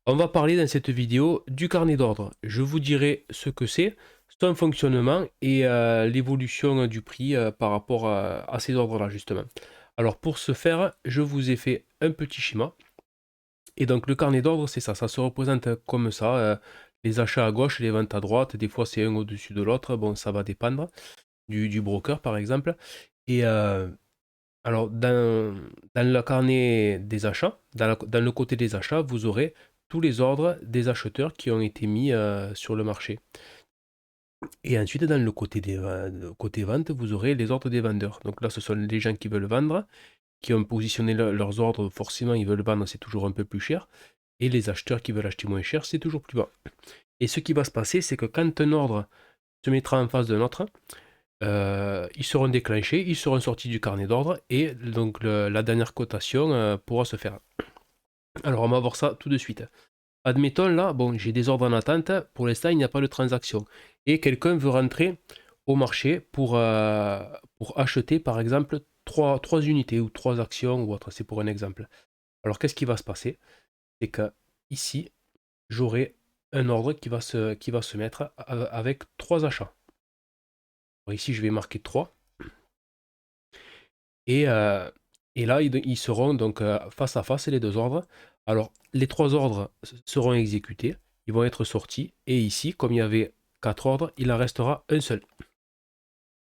On va parler dans cette vidéo du carnet d'ordre. Je vous dirai ce que c'est, son fonctionnement et l'évolution du prix par rapport à ces ordres-là justement. Alors pour ce faire, je vous ai fait un petit schéma. Et donc le carnet d'ordre, c'est ça se représente comme ça. Les achats à gauche, les ventes à droite, des fois c'est un au-dessus de l'autre, bon ça va dépendre du broker par exemple. Et alors, dans le carnet des achats, dans le côté des achats, vous aurez tous les ordres des acheteurs qui ont été mis sur le marché. Et ensuite, dans le côté côté vente, vous aurez les ordres des vendeurs. Donc là, ce sont les gens qui veulent vendre, qui ont positionné leurs ordres. Forcément, ils veulent vendre, c'est toujours un peu plus cher. Et les acheteurs qui veulent acheter moins cher, c'est toujours plus bas. Et ce qui va se passer, c'est que quand un ordre se mettra en face d'un autre, ils seront déclenchés, ils seront sortis du carnet d'ordre et donc la dernière cotation pourra se faire. Alors on va voir ça tout de suite. Admettons là, bon, j'ai des ordres en attente, pour l'instant il n'y a pas de transaction. Et quelqu'un veut rentrer au marché pour acheter par exemple 3 unités ou 3 actions ou autre, c'est pour un exemple. Alors qu'est-ce qui va se passer? C'est que ici, j'aurai un ordre qui va se mettre avec 3 achats. Alors ici je vais marquer 3. Et, euh, et là, ils seront donc face à face, les deux ordres. Alors, les 3 ordres seront exécutés, ils vont être sortis. Et ici, comme il y avait 4 ordres, il en restera un seul.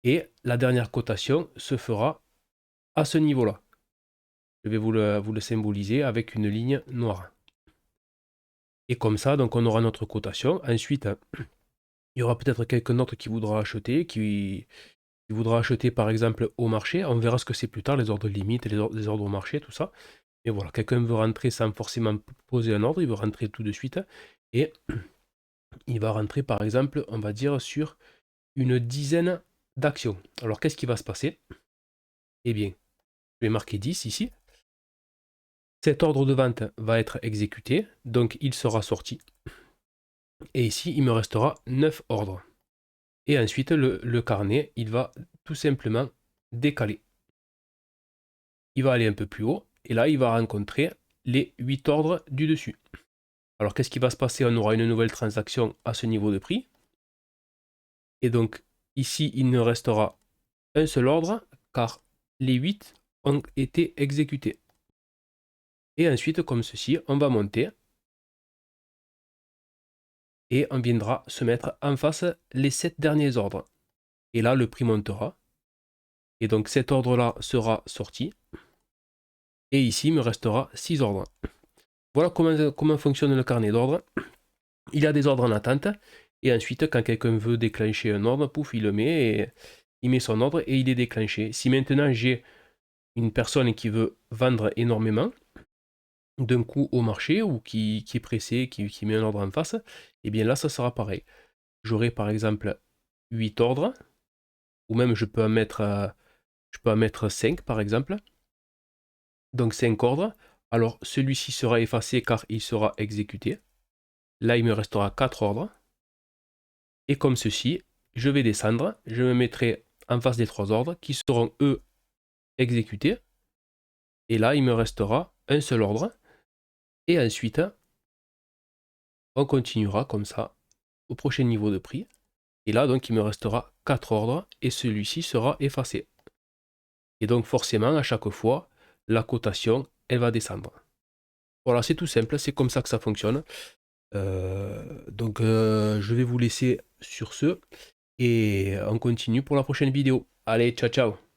Et la dernière cotation se fera à ce niveau-là. Je vais vous le symboliser avec une ligne noire. Et comme ça, donc on aura notre cotation. Ensuite, il y aura peut-être quelqu'un d'autre qui voudra acheter, qui voudra acheter par exemple au marché. On verra ce que c'est plus tard, les ordres limites, les ordres au marché, tout ça. Et voilà, quelqu'un veut rentrer sans forcément poser un ordre, il veut rentrer tout de suite. Et il va rentrer par exemple, on va dire, sur une dizaine d'actions. Alors qu'est-ce qui va se passer? Eh bien, je vais marquer 10 ici. Cet ordre de vente va être exécuté, donc il sera sorti. Et ici, il me restera 9 ordres. Et ensuite, le carnet, il va tout simplement décaler. Il va aller un peu plus haut, et là, il va rencontrer les 8 ordres du dessus. Alors, qu'est-ce qui va se passer? On aura une nouvelle transaction à ce niveau de prix. Et donc, ici, il ne restera un seul ordre, car les 8 ont été exécutés. Et ensuite, comme ceci, on va monter. Et on viendra se mettre en face les 7 derniers ordres. Et là, le prix montera. Et donc, cet ordre-là sera sorti. Et ici, il me restera 6 ordres. Voilà comment fonctionne le carnet d'ordre. Il y a des ordres en attente. Et ensuite, quand quelqu'un veut déclencher un ordre, pouf, il le met et il met son ordre et il est déclenché. Si maintenant j'ai une personne qui veut vendre énormément d'un coup au marché ou qui est pressé, qui met un ordre en face, et bien là, ça sera pareil. J'aurai par exemple 8 ordres, ou même je peux en mettre 5 par exemple. Donc 5 ordres. Alors celui-ci sera effacé car il sera exécuté. Là, il me restera 4 ordres. Et comme ceci, je vais descendre, je me mettrai en face des 3 ordres qui seront eux exécutés. Et là, il me restera un seul ordre. Et ensuite, on continuera comme ça au prochain niveau de prix. Et là, donc, il me restera 4 ordres et celui-ci sera effacé. Et donc, forcément, à chaque fois, la cotation, elle va descendre. Voilà, c'est tout simple, c'est comme ça que ça fonctionne. Je vais vous laisser sur ce et on continue pour la prochaine vidéo. Allez, ciao ciao!